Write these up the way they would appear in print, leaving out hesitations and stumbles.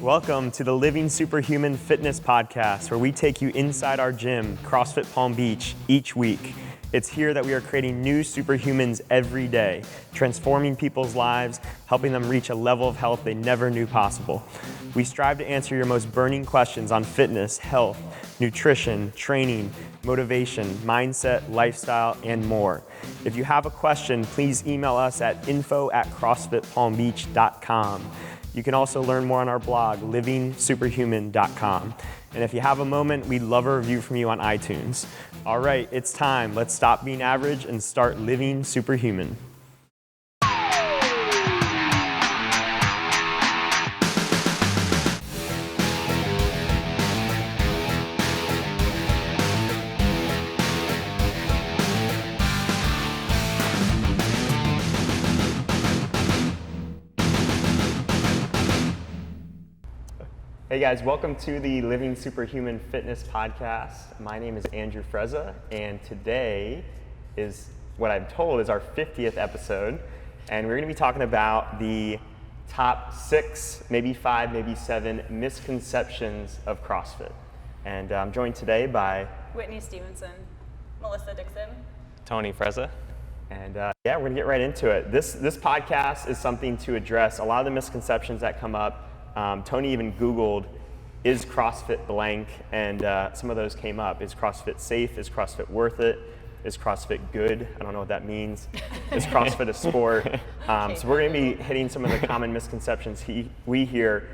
Welcome to the Living Superhuman Fitness Podcast, where we take you inside our gym, CrossFit Palm Beach, each week. It's here that we are creating new superhumans every day, transforming people's lives, helping them reach a level of health they never knew possible. We strive to answer your most burning questions on fitness, health, nutrition, training, motivation, mindset, lifestyle, and more. If you have a question, please email us at info@crossfitpalmbeach.com. You can also learn more on our blog, livingsuperhuman.com. And if you have a moment, we'd love a review from you on iTunes. All right, it's time. Let's stop being average and start living superhuman. Hey guys, welcome to the Living Superhuman Fitness Podcast. My name is Andrew Frezza, and today is what I'm told is our 50th episode, and we're going to be talking about the top 6, maybe 5, maybe 7 misconceptions of CrossFit. And I'm joined today by Whitney Stevenson, Melissa Dixon, Tony Frezza. And yeah, we're going to get right into it. This podcast is something to address a lot of the misconceptions that come up. Tony even Googled, is CrossFit blank? And some of those came up. Is CrossFit safe? Is CrossFit worth it? Is CrossFit good? I don't know what that means. Is CrossFit a sport? So we're going to be hitting some of the common misconceptions we hear,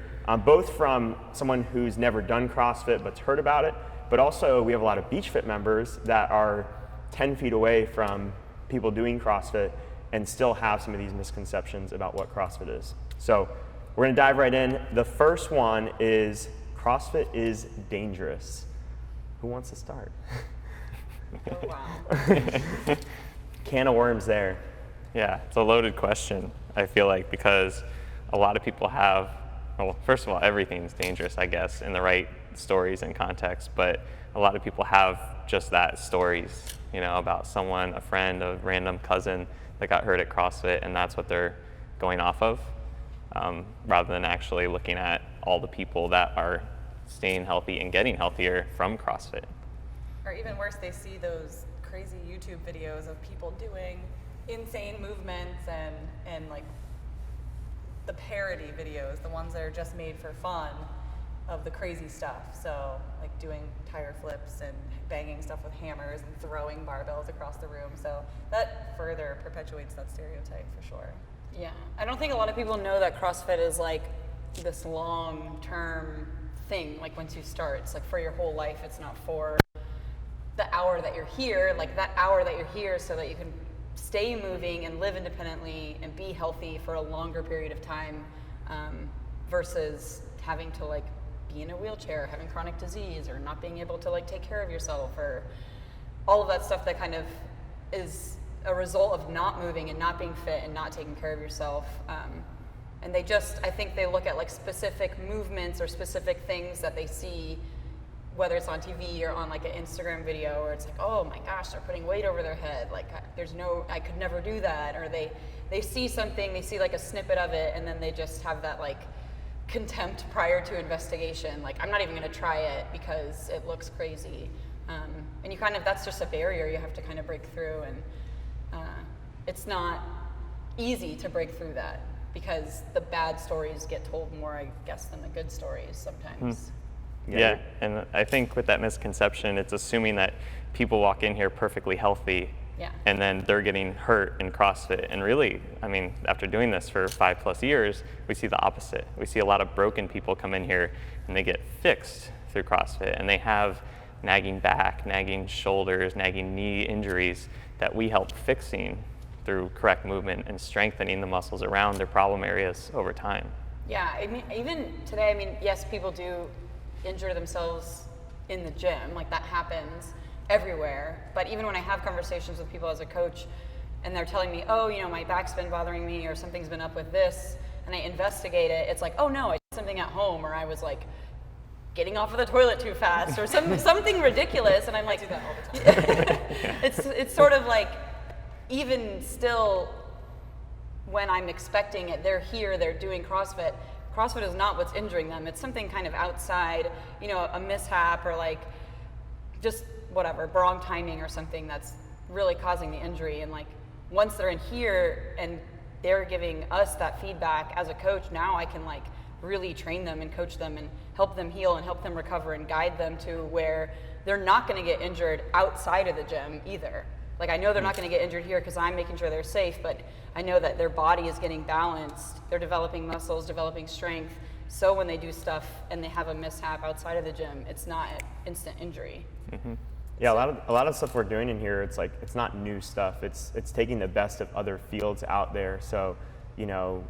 both from someone who's never done CrossFit but's heard about it, but also we have a lot of Beach Fit members that are 10 feet away from people doing CrossFit and still have some of these misconceptions about what CrossFit is. So we're going to dive right in. The first one is CrossFit is dangerous. Who wants to start? Oh, wow. Can of worms there. Yeah, it's a loaded question, I feel like, because a lot of people have, well, first of all, everything's dangerous, I guess, in the right stories and context, but a lot of people have just that, stories, you know, about someone, a friend, a random cousin that got hurt at CrossFit, and that's what they're going off of. Rather than actually looking at all the people that are staying healthy and getting healthier from CrossFit. Or even worse, they see those crazy YouTube videos of people doing insane movements and like the parody videos, the ones that are just made for fun of the crazy stuff. So like doing tire flips and banging stuff with hammers and throwing barbells across the room. So that further perpetuates that stereotype for sure. Yeah, I don't think a lot of people know that CrossFit is like this long-term thing. Like once you start, it's like for your whole life. It's not for the hour that you're here, like that hour that you're here so that you can stay moving and live independently and be healthy for a longer period of time, versus having to like be in a wheelchair, having chronic disease, or not being able to like take care of yourself, or all of that stuff that kind of is a result of not moving and not being fit and not taking care of yourself. And they just, I think they look at like specific movements or specific things that they see, whether it's on TV or on like an Instagram video, or it's like, oh my gosh, they're putting weight over their head. Like I could never do that. Or they see something, they see like a snippet of it, and then they just have that like contempt prior to investigation. Like, I'm not even gonna try it because it looks crazy. And you kind of, that's just a barrier you have to kind of break through. And it's not easy to break through that because the bad stories get told more, I guess, than the good stories sometimes. Yeah, and I think with that misconception, it's assuming that people walk in here perfectly healthy, and then they're getting hurt in CrossFit. And really, I mean, after doing this for 5+ years, we see the opposite. We see a lot of broken people come in here and they get fixed through CrossFit, and they have nagging back, nagging shoulders, nagging knee injuries that we help fixing through correct movement and strengthening the muscles around their problem areas over time. Yeah, I mean, even today, I mean, yes, people do injure themselves in the gym, like that happens everywhere. But even when I have conversations with people as a coach and they're telling me, oh, you know, my back's been bothering me or something's been up with this, and I investigate it, it's like, oh no, I did something at home, or I was like getting off of the toilet too fast, or something ridiculous, and I'm like, I do that all the time. It's sort of like, even still, when I'm expecting it, they're here, they're doing CrossFit. CrossFit is not what's injuring them. It's something kind of outside, you know, a mishap or like just whatever, wrong timing or something that's really causing the injury. And like once they're in here and they're giving us that feedback as a coach, now I can like really train them and coach them and help them heal and help them recover and guide them to where they're not going to get injured outside of the gym either. Like I know they're not going to get injured here because I'm making sure they're safe, but I know that their body is getting balanced, they're developing muscles, developing strength, so when they do stuff and they have a mishap outside of the gym, it's not an instant injury. Mm-hmm. Yeah, a lot of stuff we're doing in here, it's like, it's not new stuff. It's taking the best of other fields out there. So, you know,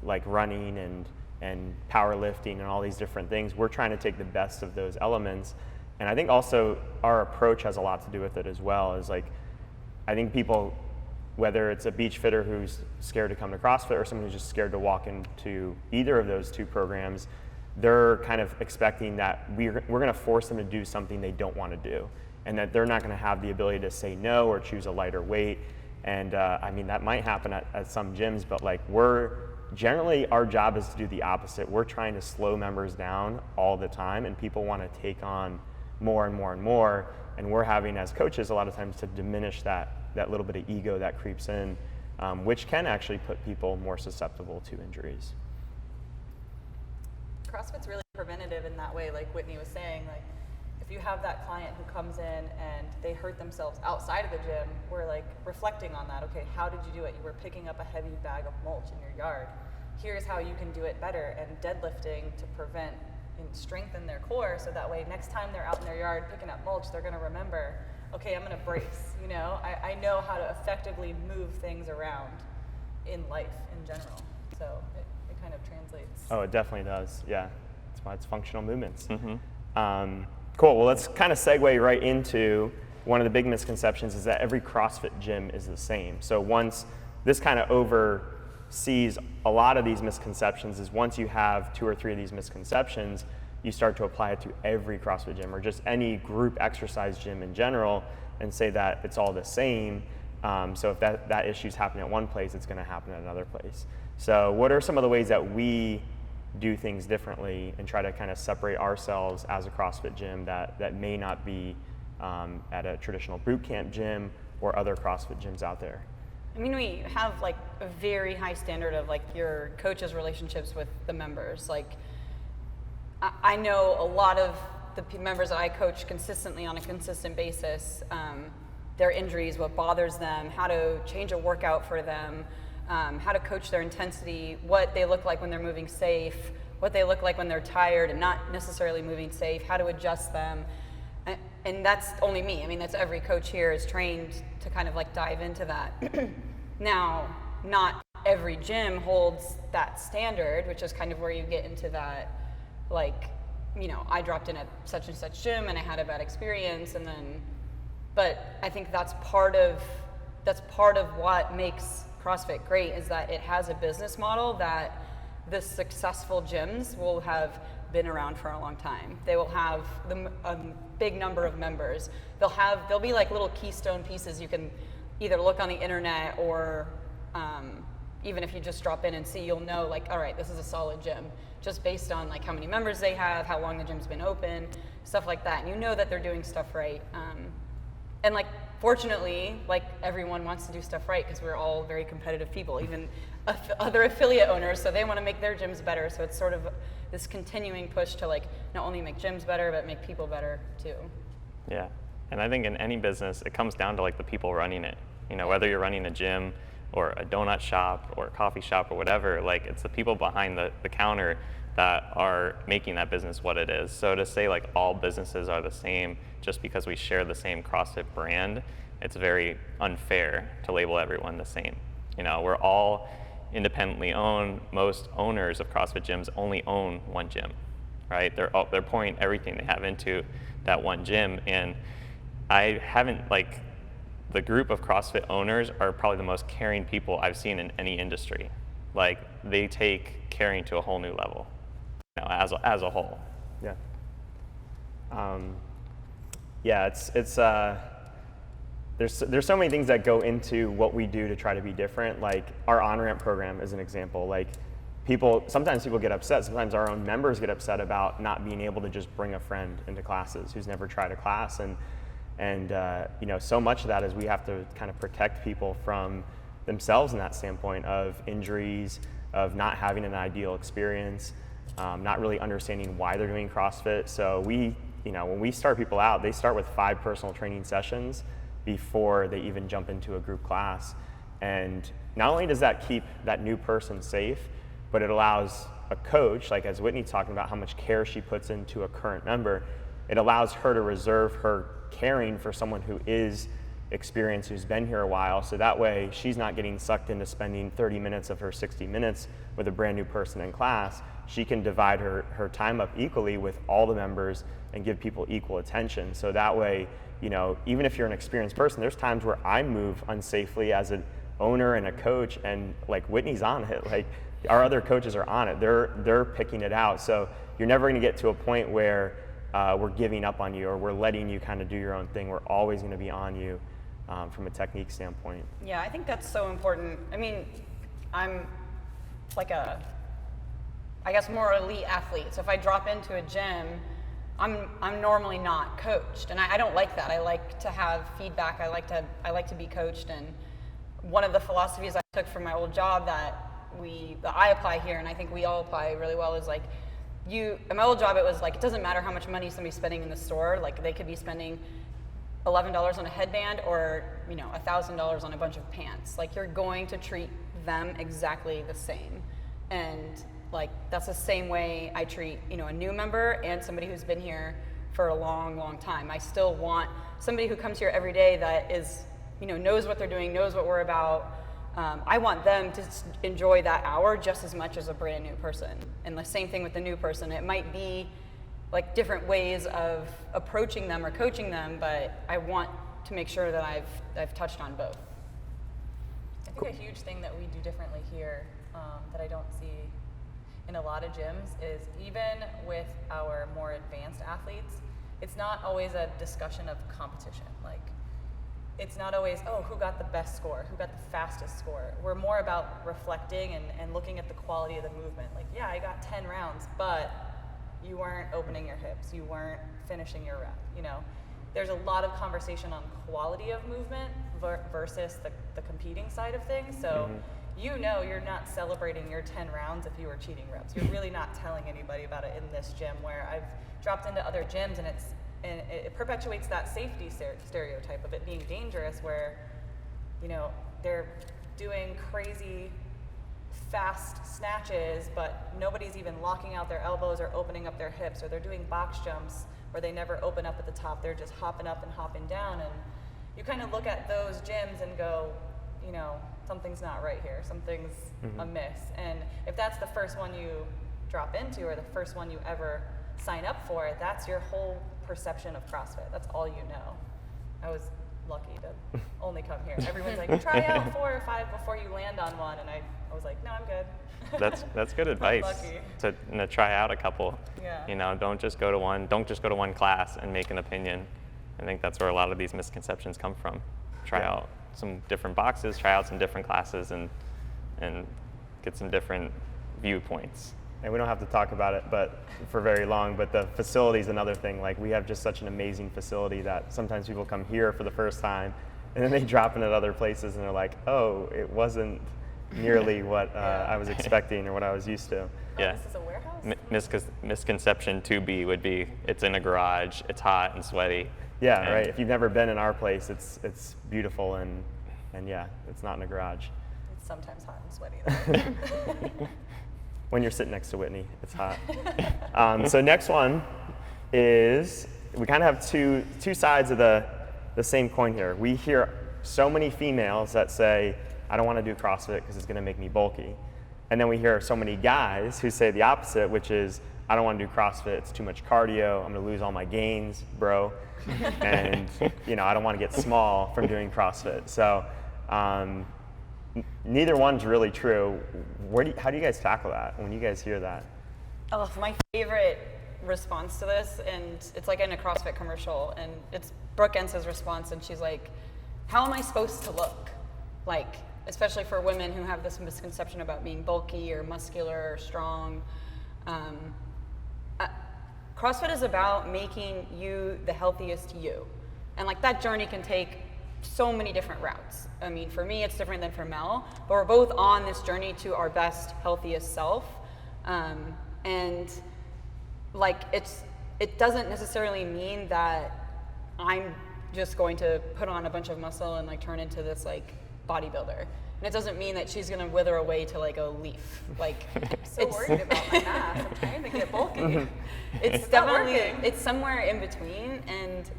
like running and powerlifting and all these different things, we're trying to take the best of those elements. And I think also our approach has a lot to do with it as well. Is like, I think people, whether it's a beach fitter who's scared to come to CrossFit or someone who's just scared to walk into either of those two programs, they're kind of expecting that we're going to force them to do something they don't want to do, and that they're not going to have the ability to say no or choose a lighter weight. And I mean, that might happen at some gyms, but like generally our job is to do the opposite. We're trying to slow members down all the time, and people want to take on more and more and more. And we're having, as coaches, a lot of times to diminish that little bit of ego that creeps in, which can actually put people more susceptible to injuries. CrossFit's really preventative in that way, like Whitney was saying. Like, if you have that client who comes in and they hurt themselves outside of the gym, we're like reflecting on that. Okay, how did you do it? You were picking up a heavy bag of mulch in your yard. Here's how you can do it better, and deadlifting to prevent and strengthen their core, so that way next time they're out in their yard picking up mulch, they're going to remember, okay, I'm going to brace. You know, I know how to effectively move things around in life in general. So it kind of translates. Oh, it definitely does. Yeah, that's why it's functional movements. Mm-hmm. Cool. Well, let's kind of segue right into one of the big misconceptions is that every CrossFit gym is the same. So once this kind of oversees a lot of these misconceptions, is once you have 2 or 3 of these misconceptions, you start to apply it to every CrossFit gym or just any group exercise gym in general and say that it's all the same. So if that issue's happening at one place, it's going to happen at another place. So what are some of the ways that we do things differently and try to kind of separate ourselves as a CrossFit gym that may not be at a traditional boot camp gym or other CrossFit gyms out there? I mean, we have like a very high standard of like your coach's relationships with the members. Like, I know a lot of the members that I coach consistently on a consistent basis, their injuries, what bothers them, how to change a workout for them, how to coach their intensity, what they look like when they're moving safe, what they look like when they're tired and not necessarily moving safe, how to adjust them. And that's only me. I mean, that's every coach here is trained to kind of like dive into that. Now, not every gym holds that standard, which is kind of where you get into that, like, you know, I dropped in at such and such gym and I had a bad experience, and then, but I think that's part of what makes CrossFit great, is that it has a business model that the successful gyms will have been around for a long time. They will have a big number of members. They'll be like little keystone pieces you can either look on the internet or even if you just drop in and see, you'll know like, all right, this is a solid gym, just based on like how many members they have, how long the gym's been open, stuff like that. And you know that they're doing stuff right. And like, fortunately, like everyone wants to do stuff right because we're all very competitive people, even other affiliate owners, so they want to make their gyms better. So it's sort of this continuing push to like not only make gyms better, but make people better too. Yeah, and I think in any business, it comes down to like the people running it. You know, whether you're running a gym or a donut shop or a coffee shop or whatever, like it's the people behind the counter that are making that business what it is. So to say like all businesses are the same just because we share the same CrossFit brand, it's very unfair to label everyone the same. You know, we're all independently owned. Most owners of CrossFit gyms only own one gym, right? They're pouring everything they have into that one gym. And I haven't, like, the group of CrossFit owners are probably the most caring people I've seen in any industry. Like, they take caring to a whole new level, you know, as a whole. Yeah. Yeah, there's so many things that go into what we do to try to be different. Like our on-ramp program is an example. Like sometimes people get upset, sometimes our own members get upset about not being able to just bring a friend into classes who's never tried a class. And you know, so much of that is we have to kind of protect people from themselves in that standpoint of injuries, of not having an ideal experience, not really understanding why they're doing CrossFit. So you know, when we start people out, they start with 5 personal training sessions before they even jump into a group class. And not only does that keep that new person safe, but it allows a coach, like as Whitney's talking about how much care she puts into a current member, it allows her to reserve her caring for someone who is experienced, who's been here a while, so that way she's not getting sucked into spending 30 minutes of her 60 minutes with a brand new person in class. She can divide her time up equally with all the members and give people equal attention. So that way, you know, even if you're an experienced person, there's times where I move unsafely as an owner and a coach, and like Whitney's on it, like our other coaches are on it. They're picking it out. So you're never going to get to a point where we're giving up on you or we're letting you kind of do your own thing. We're always going to be on you from a technique standpoint. Yeah, I think that's so important. I mean, I'm like I guess more elite athlete. So if I drop into a gym, I'm normally not coached, and I don't like that. I like to have feedback. I like to be coached. And one of the philosophies I took from my old job that I apply here, and I think we all apply really well, is like, in my old job, it was like, it doesn't matter how much money somebody's spending in the store. Like, they could be spending $11 on a headband or, you know, $1,000 on a bunch of pants. Like, you're going to treat them exactly the same. And like, that's the same way I treat, you know, a new member and somebody who's been here for a long, long time. I still want somebody who comes here every day that is, you know, knows what they're doing, knows what we're about. I want them to enjoy that hour just as much as a brand new person. And the same thing with the new person. It might be like different ways of approaching them or coaching them, but I want to make sure that I've touched on both. I think a huge thing that we do differently here that I don't see in a lot of gyms is, even with our more advanced athletes, it's not always a discussion of competition. Like, it's not always, oh, who got the best score, who got the fastest score. We're more about reflecting and looking at the quality of the movement. Like, yeah, I got 10 rounds, but you weren't opening your hips, you weren't finishing your rep, you know. There's a lot of conversation on quality of movement versus the competing side of things. So you know, you're not celebrating your 10 rounds if you were cheating reps. You're really not telling anybody about it in this gym, where I've dropped into other gyms and it perpetuates that safety stereotype of it being dangerous, where, you know, they're doing crazy fast snatches, but nobody's even locking out their elbows or opening up their hips, or they're doing box jumps where they never open up at the top. They're just hopping up and hopping down, and you kind of look at those gyms and go, you know, something's not right here, something's amiss. And if that's the first one you drop into, or the first one you ever sign up for, that's your whole perception of CrossFit. That's all you know. I was lucky to only come here. Everyone's like, try out 4 or 5 before you land on one, and I was like, no, I'm good. That's good advice to try out a couple. Yeah. You know, don't just go to one class and make an opinion. I think that's where a lot of these misconceptions come from. Try out some different boxes, try out some different classes, and get some different viewpoints. And we don't have to talk about it for very long, but the facility is another thing. Like, we have just such an amazing facility that sometimes people come here for the first time and then they drop in at other places and they're like, oh, it wasn't nearly what I was expecting or what I was used to. Yeah. This is a warehouse? Misconception 2B would be, it's in a garage, it's hot and sweaty. Yeah, right. If you've never been in our place, it's beautiful, and yeah, it's not in a garage. It's sometimes hot and sweaty though. When you're sitting next to Whitney, it's hot. So next one is, we kind of have two sides of the same coin here. We hear so many females that say, I don't want to do CrossFit because it's going to make me bulky. And then we hear so many guys who say the opposite, which is, I don't want to do CrossFit, it's too much cardio, I'm going to lose all my gains, bro. And, you know, I don't want to get small from doing CrossFit. So neither one's really true. How do you guys tackle that when you guys hear that? Oh, my favorite response to this, and it's like in a CrossFit commercial, and it's Brooke Ensa's response, and she's like, how am I supposed to look? Like, especially for women who have this misconception about being bulky or muscular or strong. CrossFit is about making you the healthiest you. And like that journey can take so many different routes. I mean, for me, it's different than for Mel, but we're both on this journey to our best, healthiest self. And like, it doesn't necessarily mean that I'm just going to put on a bunch of muscle and like turn into this like bodybuilder. And it doesn't mean that she's gonna wither away to like a leaf. Like, I'm so worried about my mass. I'm trying to get bulky. It's definitely, it's somewhere in between. And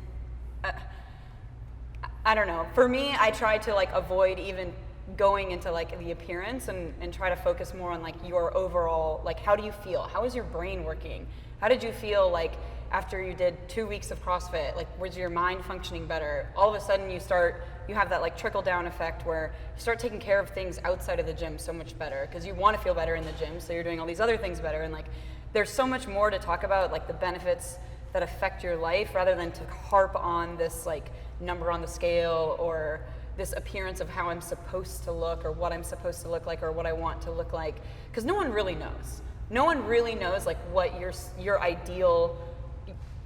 I don't know. For me, I try to like avoid even going into like the appearance and try to focus more on like your overall, like how do you feel? How is your brain working? How did you feel like after you did 2 weeks of CrossFit? Like, was your mind functioning better? All of a sudden you have that like trickle down effect where you start taking care of things outside of the gym so much better because you want to feel better in the gym, so you're doing all these other things better. And like, there's so much more to talk about, like the benefits that affect your life rather than to harp on this like number on the scale or this appearance of how I'm supposed to look or what I'm supposed to look like or what I want to look like, because no one really knows. No one really knows like what your ideal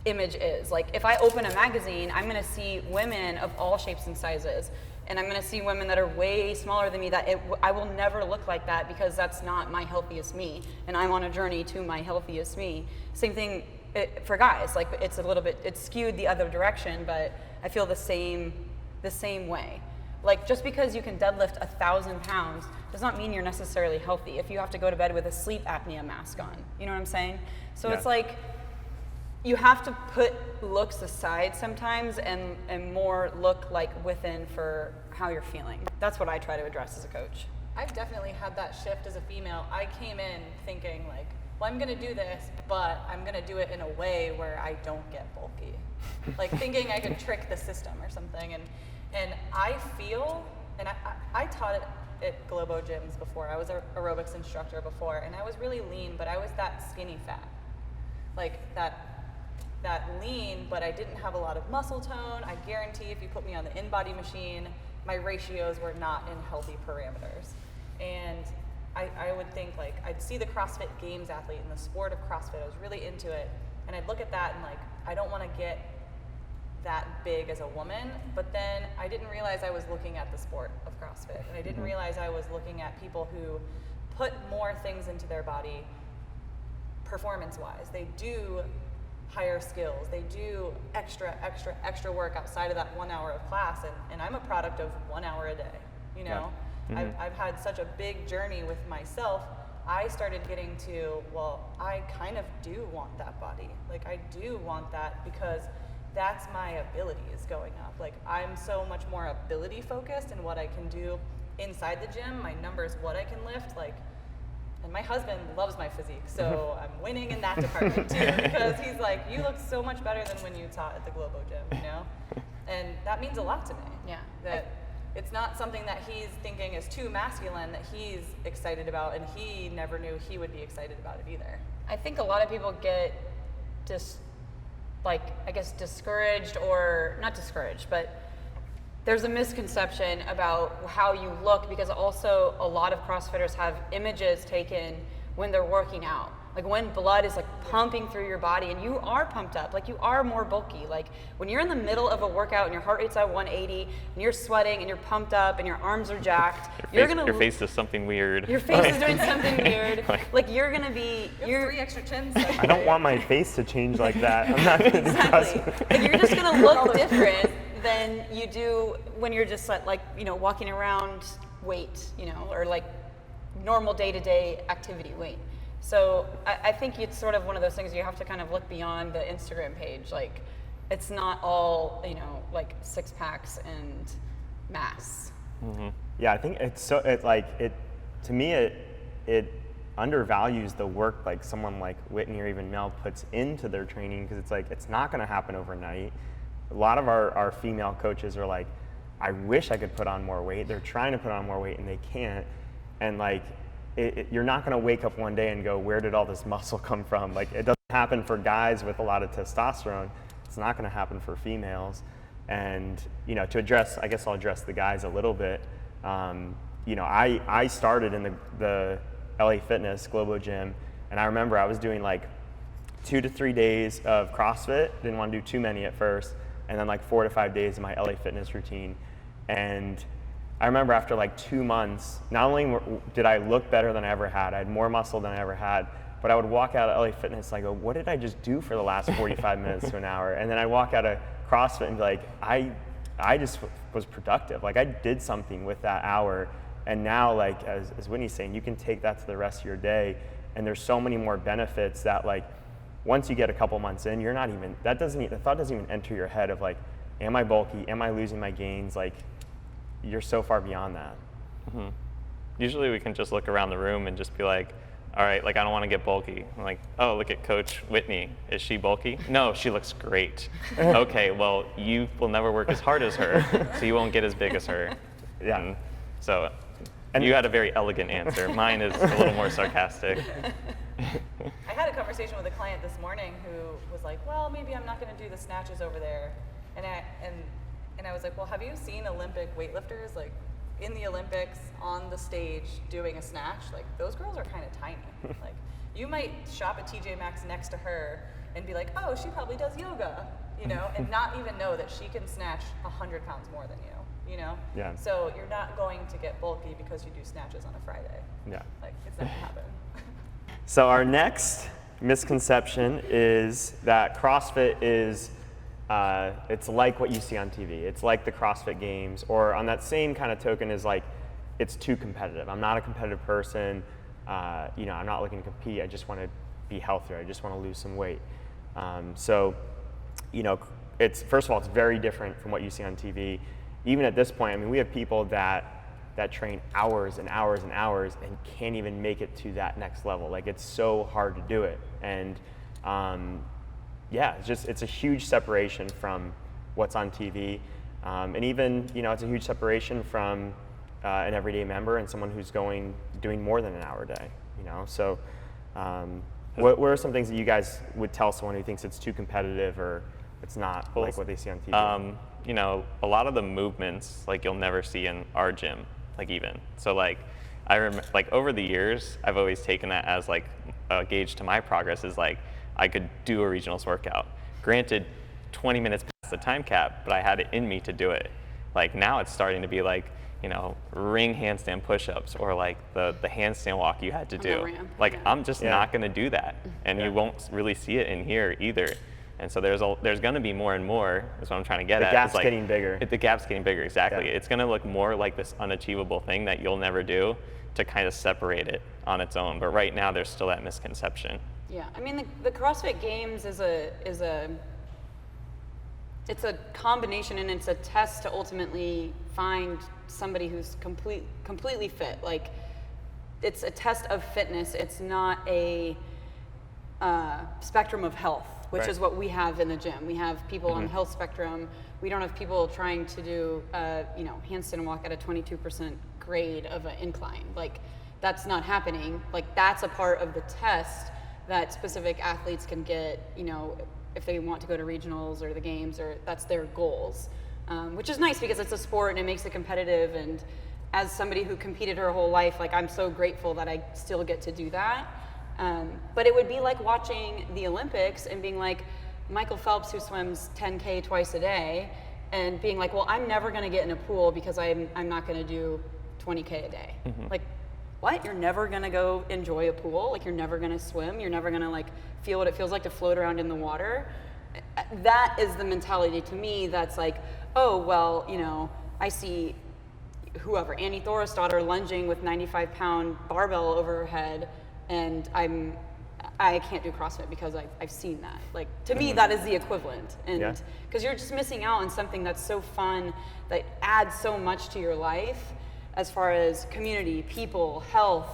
image is. Like if I open a magazine, I'm gonna see women of all shapes and sizes, and I'm gonna see women that are way smaller than me that I will never look like that because that's not my healthiest me, and I'm on a journey to my healthiest me. Same thing for guys, like it's a little bit, it's skewed the other direction, but I feel the same way. Like just because you can deadlift 1,000 pounds does not mean you're necessarily healthy if you have to go to bed with a sleep apnea mask on. You know what I'm saying? So it's like, you have to put looks aside sometimes and more look like within for how you're feeling. That's what I try to address as a coach. I've definitely had that shift as a female. I came in thinking like, well, I'm gonna do this, but I'm gonna do it in a way where I don't get bulky. Like thinking I could trick the system or something. And I feel, and I taught it at Globo gyms before. I was an aerobics instructor before, and I was really lean, but I was that skinny fat. Like that lean, but I didn't have a lot of muscle tone. I guarantee if you put me on the in-body machine, my ratios were not in healthy parameters. And I would think like, I'd see the CrossFit Games athlete in the sport of CrossFit. I was really into it. And I'd look at that and like, I don't want to get that big as a woman, but then I didn't realize I was looking at the sport of CrossFit. And I didn't realize I was looking at people who put more things into their body performance-wise. They do higher skills. They do extra work outside of that 1 hour of class. And I'm a product of 1 hour a day, you know? Yeah. I've had such a big journey with myself. I started getting to, well, I kind of do want that body. Like I do want that because that's my abilities going up. Like I'm so much more ability focused in what I can do inside the gym, my numbers, what I can lift, like, and my husband loves my physique, so I'm winning in that department too, because he's like, you look so much better than when you taught at the Globo gym, you know? And that means a lot to me. Yeah. That it's not something that he's thinking is too masculine that he's excited about, and he never knew he would be excited about it either. I think a lot of people get discouraged, or not discouraged, but there's a misconception about how you look, because also a lot of CrossFitters have images taken when they're working out. Like when blood is like pumping through your body and you are pumped up, like you are more bulky. Like when you're in the middle of a workout and your heart rate's at 180 and you're sweating and you're pumped up and your arms are jacked, your face does something weird. Your face is doing something weird. Like you're gonna be, you have 3 extra chins. I don't want my face to change like that. I'm not gonna do CrossFit. Like you're just gonna look different than you do when you're just like, you know, walking around weight, you know, or like normal day-to-day activity weight. So I think it's sort of one of those things you have to kind of look beyond the Instagram page. Like it's not all, you know, like 6-packs and mass. Mm-hmm. Yeah, I think to me it undervalues the work like someone like Whitney or even Mel puts into their training, because it's like, it's not gonna happen overnight. A lot of our female coaches are like, I wish I could put on more weight. They're trying to put on more weight and they can't. And like, you're not going to wake up one day and go, where did all this muscle come from? Like it doesn't happen for guys with a lot of testosterone. It's not going to happen for females. And you know, to address, I guess I'll address the guys a little bit. I started in the LA Fitness Globo Gym, and I remember I was doing like 2 to 3 days of CrossFit, didn't want to do too many at first, and then like 4 to 5 days of my LA Fitness routine. And I remember after like 2 months, not only did I look better than I ever had, I had more muscle than I ever had, but I would walk out of LA Fitness and I go, what did I just do for the last 45 minutes to an hour? And then I walk out of CrossFit and be like, I just was productive. Like I did something with that hour. And now, like as Whitney's saying, you can take that to the rest of your day, and there's so many more benefits that like once you get a couple months in, you're not even, the thought doesn't even enter your head of like, am I bulky? Am I losing my gains? Like you're so far beyond that. Mm-hmm. Usually we can just look around the room and just be like, all right, like I don't want to get bulky. I'm like, oh, look at Coach Whitney. Is she bulky? No, she looks great. Okay, well, you will never work as hard as her, so you won't get as big as her. Yeah. And you had a very elegant answer. Mine is a little more sarcastic. I had a conversation with a client this morning who was like, well, maybe I'm not going to do the snatches over there. And I was like, well, have you seen Olympic weightlifters like in the Olympics on the stage doing a snatch? Like those girls are kind of tiny. Like you might shop at TJ Maxx next to her and be like, oh, she probably does yoga, and not even know that she can snatch 100 pounds more than you. Yeah. So you're not going to get bulky because you do snatches on a Friday. Yeah. Like it's not gonna happen. So our next misconception is that CrossFit is, it's like what you see on TV. It's like the CrossFit Games, or on that same kind of token is like, it's too competitive. I'm not a competitive person. I'm not looking to compete. I just want to be healthier. I just want to lose some weight. It's, first of all, it's very different from what you see on TV. Even at this point, I mean, we have people that train hours and hours and hours and can't even make it to that next level. Like it's so hard to do it. And it's a huge separation from what's on TV. And even, it's a huge separation from an everyday member and someone who's doing more than an hour a day, So what are some things that you guys would tell someone who thinks it's too competitive or it's not like what they see on TV? A lot of the movements like you'll never see in our gym, like even. So like I remember like over the years, I've always taken that as like a gauge to my progress is like I could do a regionals workout. Granted, 20 minutes past the time cap, but I had it in me to do it. Like now it's starting to be like, ring handstand push-ups or like the handstand walk you had to do. Like I'm just not going to do that, and you won't really see it in here either. And so there's going to be more and more, is what I'm trying to get at. The gap's getting bigger. The gap's getting bigger, exactly. Yeah. It's going to look more like this unachievable thing that you'll never do to kind of separate it on its own. But right now, there's still that misconception. Yeah, I mean, the CrossFit Games is a combination, and it's a test to ultimately find somebody who's completely fit. Like, it's a test of fitness. It's not a spectrum of health, which is what we have in the gym. We have people on the health spectrum. We don't have people trying to do, handstand walk at a 22% grade of an incline. Like, that's not happening. Like, that's a part of the test that specific athletes can get, if they want to go to regionals or the games, or that's their goals, which is nice because it's a sport and it makes it competitive. And as somebody who competed her whole life, like, I'm so grateful that I still get to do that. But it would be like watching the Olympics and being like Michael Phelps, who swims 10K twice a day, and being like, well, I'm never going to get in a pool because I'm not going to do 20K a day. Like, what? You're never going to go enjoy a pool? Like, you're never going to swim? You're never going to like feel what it feels like to float around in the water? That is the mentality to me that's like, oh, well, I see whoever, Annie Thorisdottir lunging with 95-pound barbell over her head, and I can't do CrossFit because I've seen that. Like, to me, that is the equivalent. And because you're just missing out on something that's so fun, that adds so much to your life as far as community, people, health,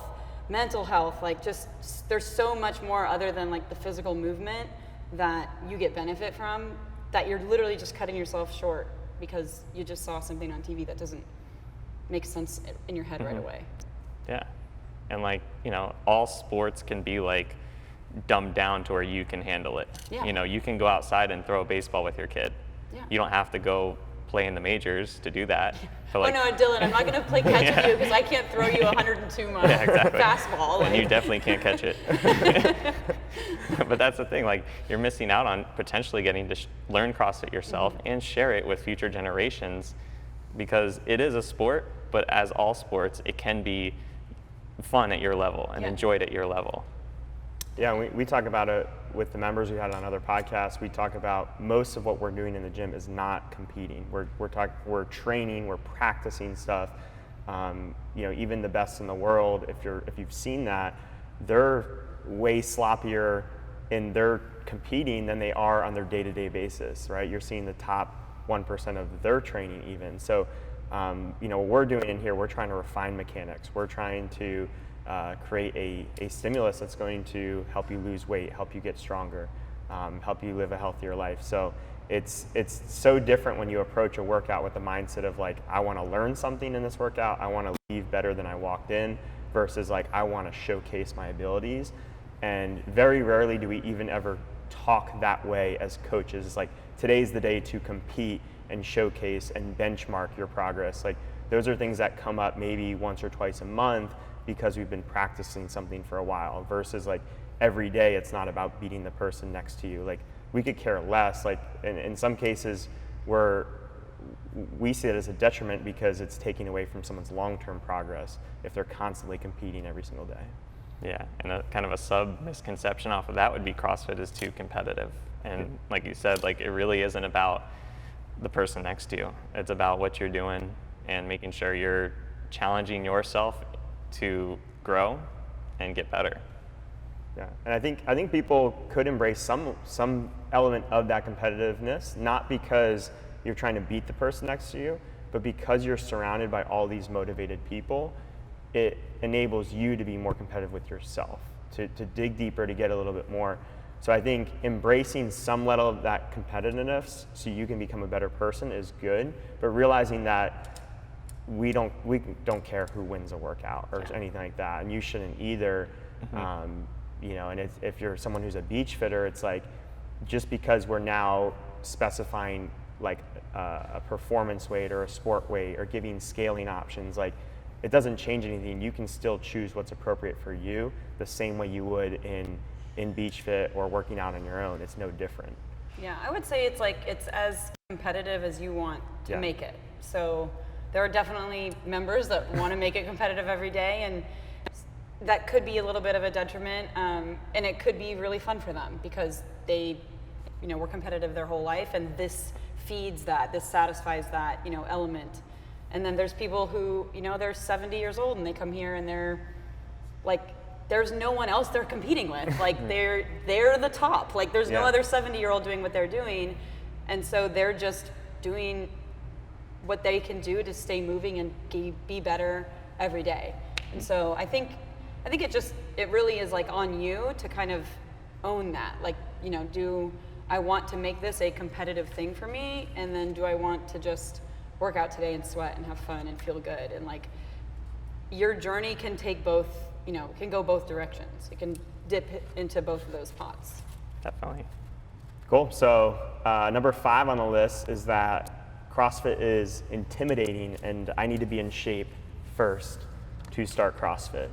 mental health. Like, just there's so much more other than like the physical movement that you get benefit from, that you're literally just cutting yourself short because you just saw something on TV that doesn't make sense in your head right away. Yeah. And like, all sports can be like dumbed down to where you can handle it. Yeah. You can go outside and throw a baseball with your kid. Yeah. You don't have to go play in the majors to do that. But Oh no, Dylan, I'm not going to play catch with you because I can't throw you a 102 mile exactly. fastball. And you definitely can't catch it. But that's the thing, like you're missing out on potentially getting to learn CrossFit yourself and share it with future generations, because it is a sport, but as all sports, it can be fun at your level and enjoyed at your level. Yeah, we talk about it with the members we had on other podcasts. We talk about most of what we're doing in the gym is not competing. We're training, we're practicing stuff. Even the best in the world, if you've seen that, they're way sloppier in their competing than they are on their day-to-day basis, right? You're seeing the top 1% of their training even. So, what we're doing in here, we're trying to refine mechanics. We're trying to create a stimulus that's going to help you lose weight, help you get stronger, help you live a healthier life. So it's so different when you approach a workout with the mindset of like, I want to learn something in this workout, I want to leave better than I walked in, versus like, I want to showcase my abilities. And very rarely do we even ever talk that way as coaches. It's like, today's the day to compete and showcase and benchmark your progress. Like, those are things that come up maybe once or twice a month because we've been practicing something for a while, versus like every day it's not about beating the person next to you. Like, we could care less. Like in some cases we see it as a detriment because it's taking away from someone's long-term progress if they're constantly competing every single day. Yeah, and a kind of a sub misconception off of that would be CrossFit is too competitive. And like you said, like it really isn't about the person next to you. It's about what you're doing and making sure you're challenging yourself to grow and get better. Yeah, and I think people could embrace some element of that competitiveness, not because you're trying to beat the person next to you, but because you're surrounded by all these motivated people. It enables you to be more competitive with yourself, to dig deeper, to get a little bit more. So I think embracing some level of that competitiveness so you can become a better person is good, but realizing that we don't care who wins a workout or anything like that, and you shouldn't either. And if you're someone who's a beach fitter, it's like, just because we're now specifying like a performance weight or a sport weight or giving scaling options, like, it doesn't change anything. You can still choose what's appropriate for you the same way you would in beach fit or working out on your own. It's no different. Yeah, I would say it's as competitive as you want to make it. So there are definitely members that want to make it competitive every day, and that could be a little bit of a detriment, and it could be really fun for them because they were competitive their whole life, and this feeds that, this satisfies that element. And then there's people who, they're 70 years old and they come here and they're like, there's no one else they're competing with. Like they're the top. Like there's no other 70-year-old doing what they're doing. And so they're just doing what they can do to stay moving and be better every day. And so I think it really is like on you to kind of own that. Like, do I want to make this a competitive thing for me? And then do I want to just work out today and sweat and have fun and feel good? And like, your journey can take both, can go both directions. It can dip into both of those pots. Definitely. Cool. So number 5 on the list is that CrossFit is intimidating and I need to be in shape first to start CrossFit.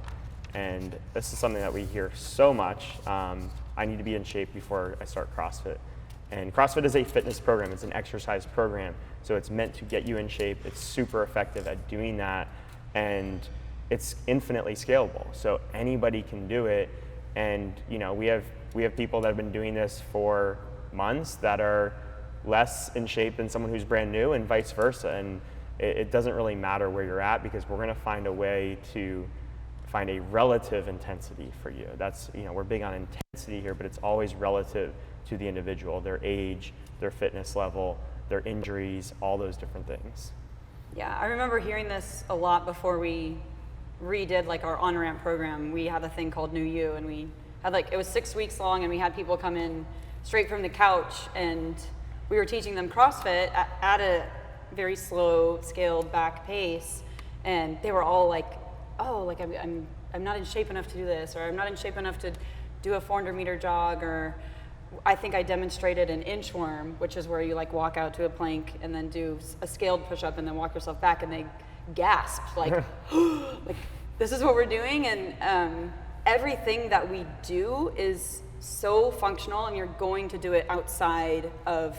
And this is something that we hear so much. I need to be in shape before I start CrossFit. And CrossFit is a fitness program. It's an exercise program. So it's meant to get you in shape. It's super effective at doing that. And it's infinitely scalable. So anybody can do it. And we have people that have been doing this for months that are less in shape than someone who's brand new, and vice versa. And it doesn't really matter where you're at, because we're going to find a way to find a relative intensity for you. That's, we're big on intensity here, but it's always relative to the individual, their age, their fitness level, their injuries, all those different things. Yeah, I remember hearing this a lot before we redid like our on-ramp program. We had a thing called New You, and we had it was 6 weeks long, and we had people come in straight from the couch, and we were teaching them CrossFit at a very slow, scaled back pace, and they were all like, oh, like I'm not in shape enough to do this, or I'm not in shape enough to do a 400-meter jog, or I think I demonstrated an inchworm, which is where you like walk out to a plank and then do a scaled push-up and then walk yourself back, and they gasped like, like this is what we're doing. And everything that we do is so functional, and you're going to do it outside of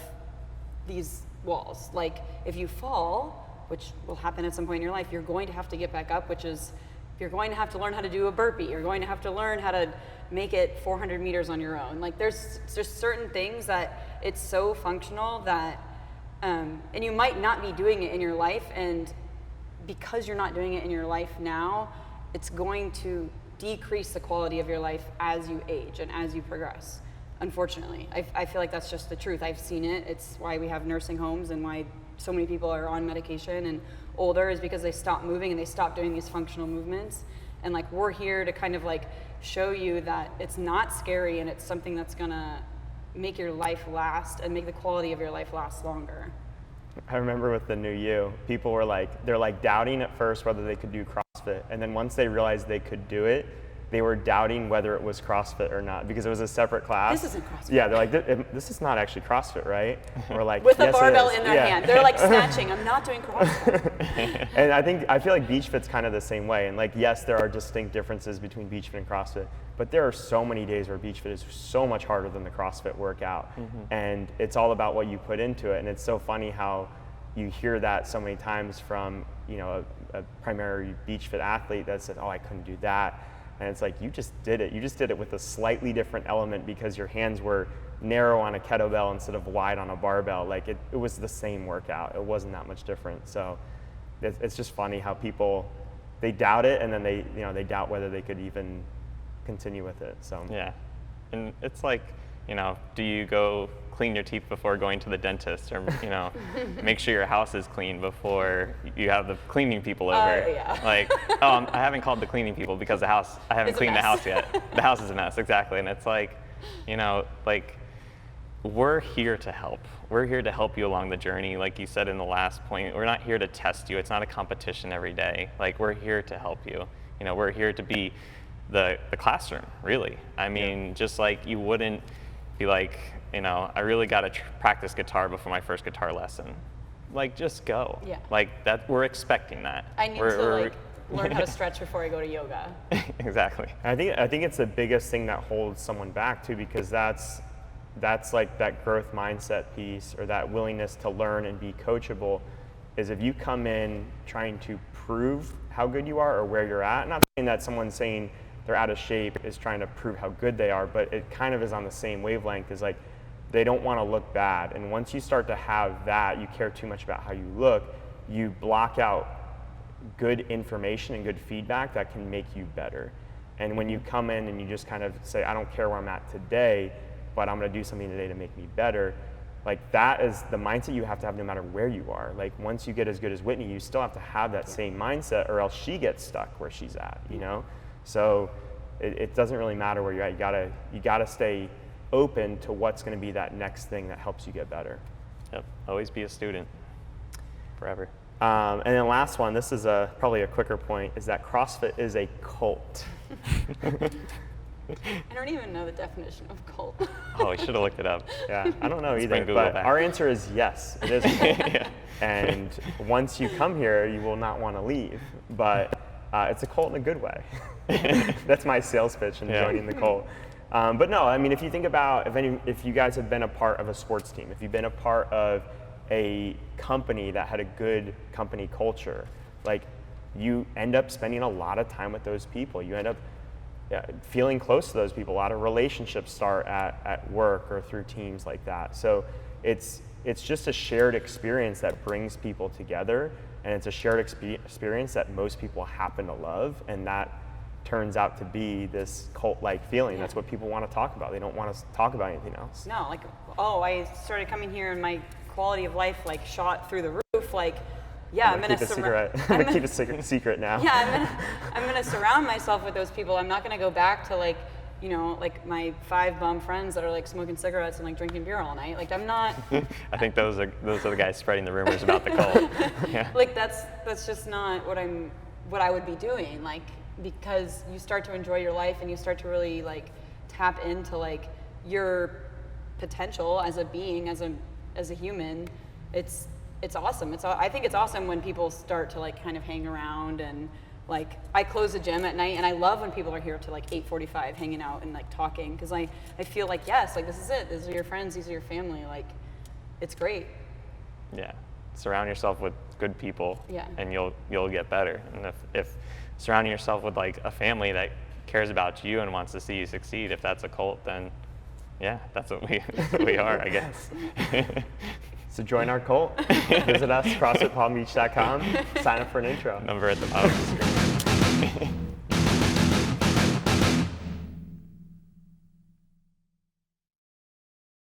these walls. Like if you fall, which will happen at some point in your life, you're going to have to get back up, which is you're going to have to learn how to do a burpee. You're going to have to learn how to make it 400 meters on your own. Like there's just certain things that it's so functional that, and you might not be doing it in your life, and because you're not doing it in your life now, it's going to decrease the quality of your life as you age and as you progress. Unfortunately, I feel like that's just the truth. I've seen it. It's why we have nursing homes and why so many people are on medication and older, is because they stop moving and they stop doing these functional movements. And like, we're here to kind of like show you that it's not scary, and it's something that's gonna make your life last and make the quality of your life last longer. I remember with the new you, people were like, they're like doubting at first whether they could do CrossFit. And then once they realized they could do it, they were doubting whether it was CrossFit or not, because it was a separate class. This isn't CrossFit. Yeah, they're like, this is not actually CrossFit, right? We're like, with yes, a barbell it is. in their hand. They're like snatching, I'm not doing CrossFit. And I feel like Beach Fit's kind of the same way. And like, yes, there are distinct differences between Beach Fit and CrossFit, but there are so many days where Beach Fit is so much harder than the CrossFit workout. And it's all about what you put into it. And it's so funny how you hear that so many times from, you know, a primary Beach Fit athlete that said, oh, I couldn't do that. And it's like, you just did it. You just did it with a slightly different element because your hands were narrow on a kettlebell instead of wide on a barbell. Like it was the same workout. It wasn't that much different. So it's just funny how people, they doubt it, and then they doubt whether they could even continue with it. So yeah, and it's like, you know, do you go clean your teeth before going to the dentist, or you know, make sure your house is clean before you have the cleaning people over? Yeah. Like, I haven't called the cleaning people because I haven't cleaned the house yet. The house is a mess, exactly. And it's like, you know, like, we're here to help. We're here to help you along the journey. Like you said in the last point, we're not here to test you. It's not a competition every day. Like, we're here to help you. You know, we're here to be the classroom, really. I mean, just like you wouldn't be like, you know, I really got to practice guitar before my first guitar lesson. Like, just go. Yeah. Like that, we're expecting that. I need to learn how to stretch before I go to yoga. Exactly. I think it's the biggest thing that holds someone back too, because that's like that growth mindset piece, or that willingness to learn and be coachable, is if you come in trying to prove how good you are or where you're at. Not saying that someone saying they're out of shape is trying to prove how good they are, but it kind of is on the same wavelength. Is like, they don't want to look bad. And once you start to have that, you care too much about how you look, you block out good information and good feedback that can make you better. And when you come in and you just kind of say, I don't care where I'm at today, but I'm going to do something today to make me better, like, that is the mindset you have to have no matter where you are. Like, once you get as good as Whitney, you still have to have that same mindset, or else she gets stuck where she's at, you know? So it doesn't really matter where you're at. You gotta stay open to what's going to be that next thing that helps you get better. Yep. Always be a student. Forever. And then last one, this is probably a quicker point, is that CrossFit is a cult. I don't even know the definition of cult. Oh, we should have looked it up. Yeah, I don't know either, bring Google but back. our answer is yes, it is a cult. Yeah. And once you come here, you will not want to leave, but it's a cult in a good way. That's my sales pitch in joining the cult. But no, I mean, if you think about, if you guys have been a part of a sports team, if you've been a part of a company that had a good company culture, like, you end up spending a lot of time with those people. You end up feeling close to those people. A lot of relationships start at work or through teams like that. So it's just a shared experience that brings people together, and it's a shared experience that most people happen to love, and that turns out to be this cult-like feeling. That's what people want to talk about. They don't want to talk about anything else. No, like, oh, I started coming here and my quality of life like shot through the roof. Like, yeah, I'm gonna keep it secret now. Yeah, I'm gonna surround myself with those people. I'm not gonna go back to, like, you know, like my 5 bum friends that are like smoking cigarettes and like drinking beer all night. Like, I'm not. I think those are the guys spreading the rumors about the cult. Yeah. Like, that's just not what I would be doing. Like, because you start to enjoy your life and you start to really like tap into like your potential as a being, as a human, it's awesome. I think it's awesome when people start to like kind of hang around, and like I close the gym at night and I love when people are here to like 8:45 hanging out and like talking, because I feel like, yes, like this is it. These are your friends, these are your family. Like it's great. Yeah. Surround yourself with good people, Yeah. and you'll get better. And if surrounding yourself with like a family that cares about you and wants to see you succeed, if that's a cult, then yeah, that's what we are, I guess. So join our cult. Visit us, CrossFitPalmBeach.com. Sign up for an intro. Number at the bottom of the screen.